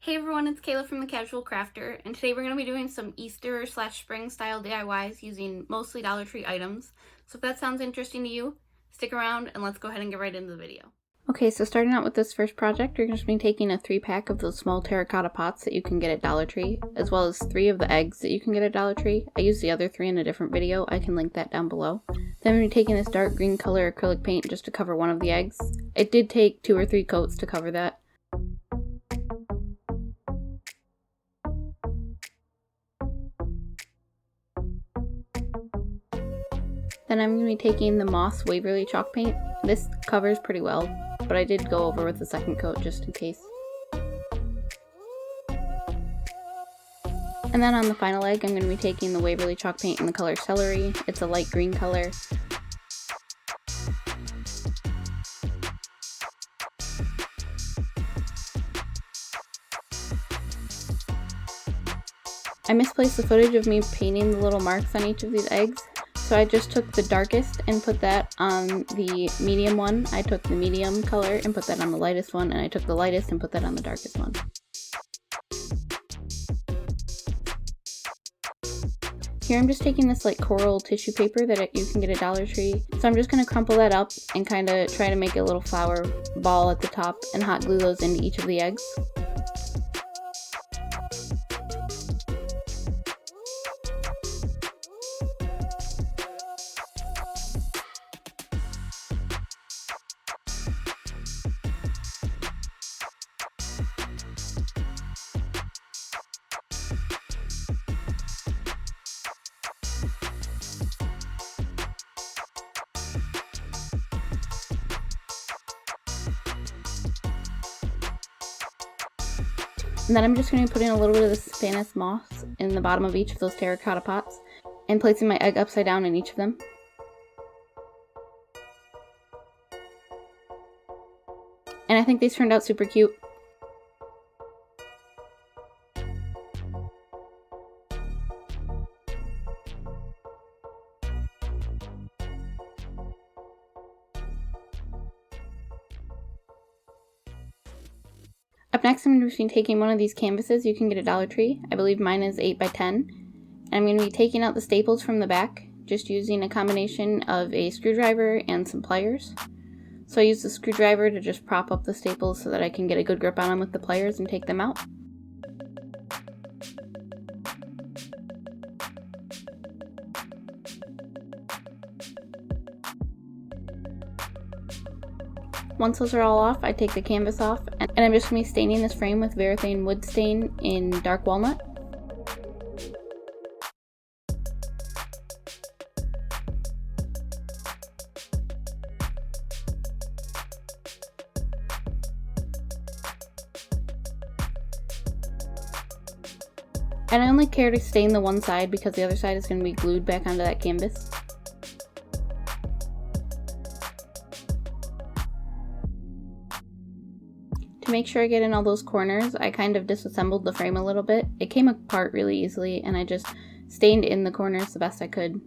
Hey everyone, it's Kayla from The Casual Crafter, and today we're going to be doing some Easter/spring style DIYs using mostly Dollar Tree items. So if that sounds interesting to you, stick around and let's go ahead and get right into the video. Okay, so starting out with this first project, you're going to be taking a 3-pack of those small terracotta pots that you can get at Dollar Tree, as well as 3 of the eggs that you can get at Dollar Tree. I used the other 3 in a different video, I can link that down below. Then I'm going to be taking this dark green color acrylic paint just to cover one of the eggs. It did take 2 or 3 coats to cover that. Then I'm going to be taking the Moss Waverly chalk paint. This covers pretty well, but I did go over with the second coat just in case. And then on the final egg, I'm going to be taking the Waverly chalk paint in the color Celery. It's a light green color. I misplaced the footage of me painting the little marks on each of these eggs. So I just took the darkest and put that on the medium one. I took the medium color and put that on the lightest one, and I took the lightest and put that on the darkest one. Here I'm just taking this like coral tissue paper that you can get at Dollar Tree. So I'm just going to crumple that up and kind of try to make a little flower ball at the top and hot glue those into each of the eggs. And then I'm just going to be putting a little bit of the Spanish moss in the bottom of each of those terracotta pots and placing my egg upside down in each of them. And I think these turned out super cute. Up next, I'm going to be taking one of these canvases you can get at Dollar Tree. I believe mine is 8 by 10. And I'm going to be taking out the staples from the back, just using a combination of a screwdriver and some pliers. So I use the screwdriver to just prop up the staples so that I can get a good grip on them with the pliers and take them out. Once those are all off, I take the canvas off, and I'm just going to be staining this frame with Varathane wood stain in dark walnut. And I only care to stain the one side because the other side is going to be glued back onto that canvas. To make sure I get in all those corners, I kind of disassembled the frame a little bit. It came apart really easily, and I just stained in the corners the best I could.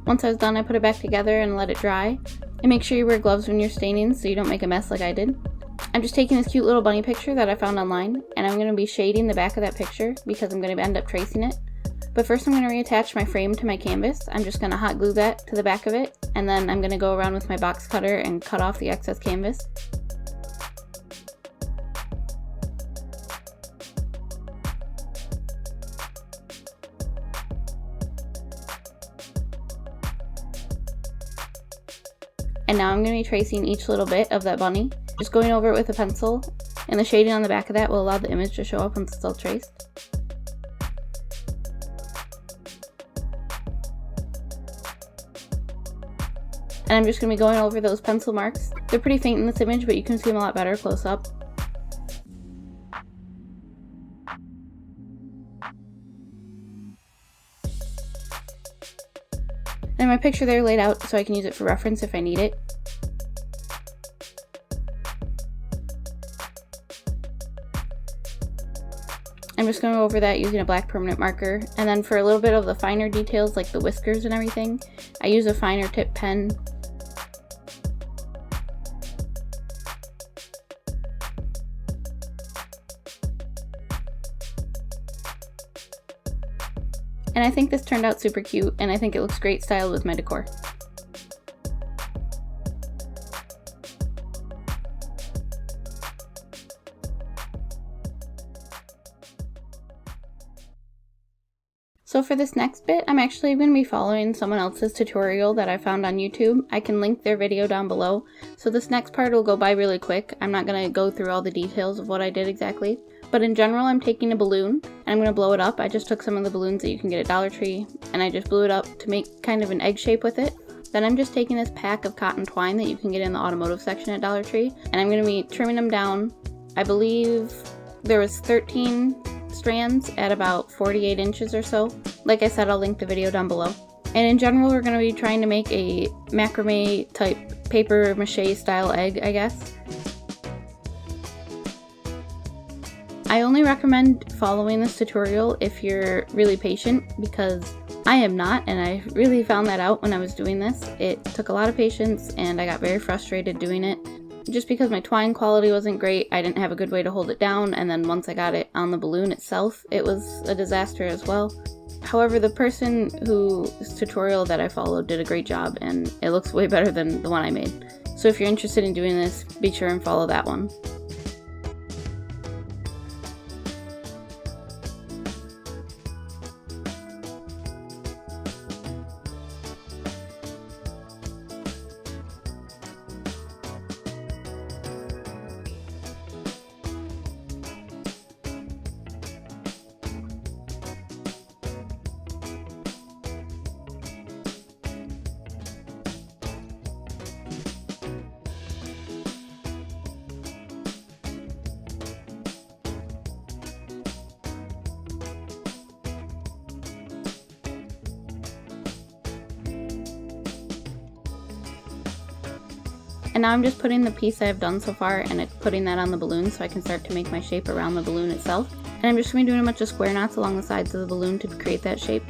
Once I was done, I put it back together and let it dry. And make sure you wear gloves when you're staining so you don't make a mess like I did. I'm just taking this cute little bunny picture that I found online, and I'm going to be shading the back of that picture because I'm going to end up tracing it. But first I'm going to reattach my frame to my canvas. I'm just going to hot glue that to the back of it, and then I'm going to go around with my box cutter and cut off the excess canvas. And now I'm going to be tracing each little bit of that bunny, just going over it with a pencil, and the shading on the back of that will allow the image to show up once it's all traced. And I'm just going to be going over those pencil marks. They're pretty faint in this image, but you can see them a lot better close up. And my picture there laid out so I can use it for reference if I need it. I'm just going to go over that using a black permanent marker, and then for a little bit of the finer details like the whiskers and everything, I use a finer tip pen. And I think this turned out super cute, and I think it looks great styled with my decor. So for this next bit, I'm actually going to be following someone else's tutorial that I found on YouTube. I can link their video down below. So this next part will go by really quick. I'm not going to go through all the details of what I did exactly. But in general, I'm taking a balloon and I'm going to blow it up. I just took some of the balloons that you can get at Dollar Tree and I just blew it up to make kind of an egg shape with it. Then I'm just taking this pack of cotton twine that you can get in the automotive section at Dollar Tree and I'm going to be trimming them down. I believe there was 13 strands at about 48 inches or so. Like I said, I'll link the video down below. And in general, we're going to be trying to make a macrame type paper mache style egg, I guess. I only recommend following this tutorial if you're really patient, because I am not, and I really found that out when I was doing this. It took a lot of patience and I got very frustrated doing it. Just because my twine quality wasn't great, I didn't have a good way to hold it down, and then once I got it on the balloon itself, it was a disaster as well. However, the person whose tutorial that I followed did a great job, and it looks way better than the one I made. So if you're interested in doing this, be sure and follow that one. And now I'm just putting the piece I've done so far and putting that on the balloon so I can start to make my shape around the balloon itself. And I'm just going to be doing a bunch of square knots along the sides of the balloon to create that shape.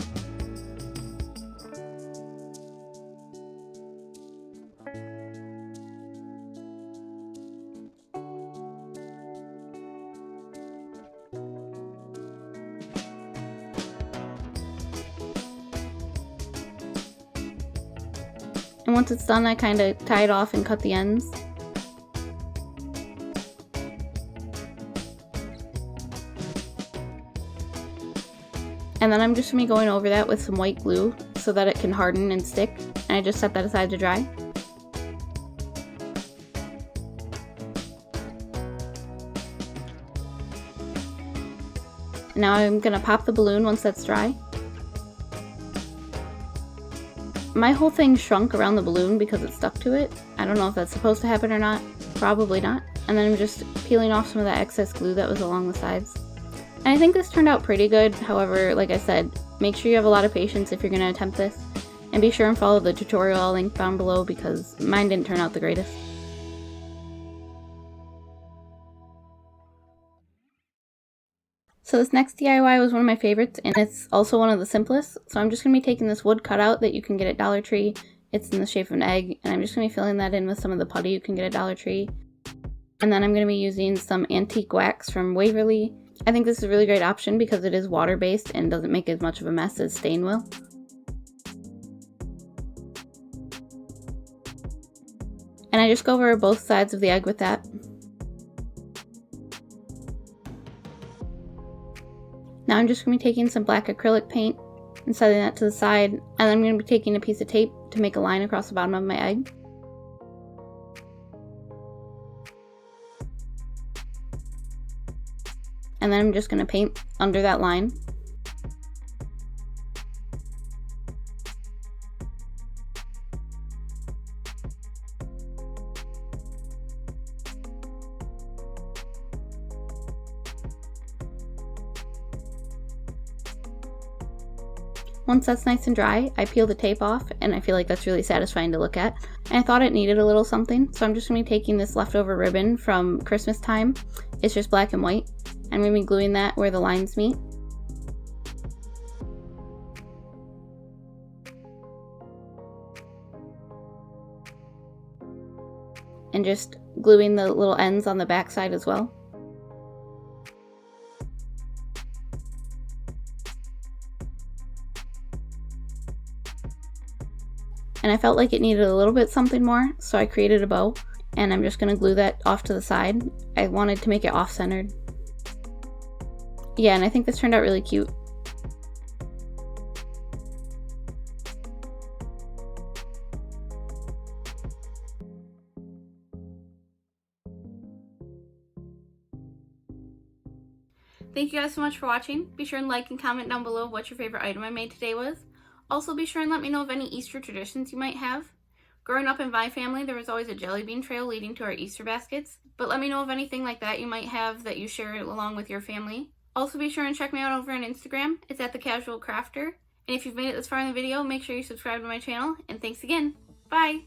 And once it's done, I kind of tie it off and cut the ends. And then I'm just going to be going over that with some white glue so that it can harden and stick. And I just set that aside to dry. Now I'm going to pop the balloon once that's dry. My whole thing shrunk around the balloon because it stuck to it. I don't know if that's supposed to happen or not. Probably not. And then I'm just peeling off some of that excess glue that was along the sides. And I think this turned out pretty good. However, like I said, make sure you have a lot of patience if you're going to attempt this. And be sure and follow the tutorial I'll link down below because mine didn't turn out the greatest. So this next DIY was one of my favorites, and it's also one of the simplest. So I'm just going to be taking this wood cutout that you can get at Dollar Tree. It's in the shape of an egg, and I'm just going to be filling that in with some of the putty you can get at Dollar Tree. And then I'm going to be using some antique wax from Waverly. I think this is a really great option because it is water-based and doesn't make as much of a mess as stain will. And I just go over both sides of the egg with that. Now I'm just going to be taking some black acrylic paint and setting that to the side, and then I'm going to be taking a piece of tape to make a line across the bottom of my egg. And then I'm just going to paint under that line. Once that's nice and dry, I peel the tape off, and I feel like that's really satisfying to look at. And I thought it needed a little something, so I'm just going to be taking this leftover ribbon from Christmas time. It's just black and white. I'm going to be gluing that where the lines meet. And just gluing the little ends on the back side as well. and I felt like it needed a little bit something more, so I created a bow, and I'm just gonna glue that off to the side. I wanted to make it off-centered. Yeah, and I think this turned out really cute. Thank you guys so much for watching. Be sure and like and comment down below what your favorite item I made today was. Also, be sure and let me know of any Easter traditions you might have. Growing up in my family, there was always a jelly bean trail leading to our Easter baskets, but let me know of anything like that you might have that you share along with your family. Also, be sure and check me out over on Instagram. It's at The Casual Crafter. And if you've made it this far in the video, make sure you subscribe to my channel. And thanks again. Bye!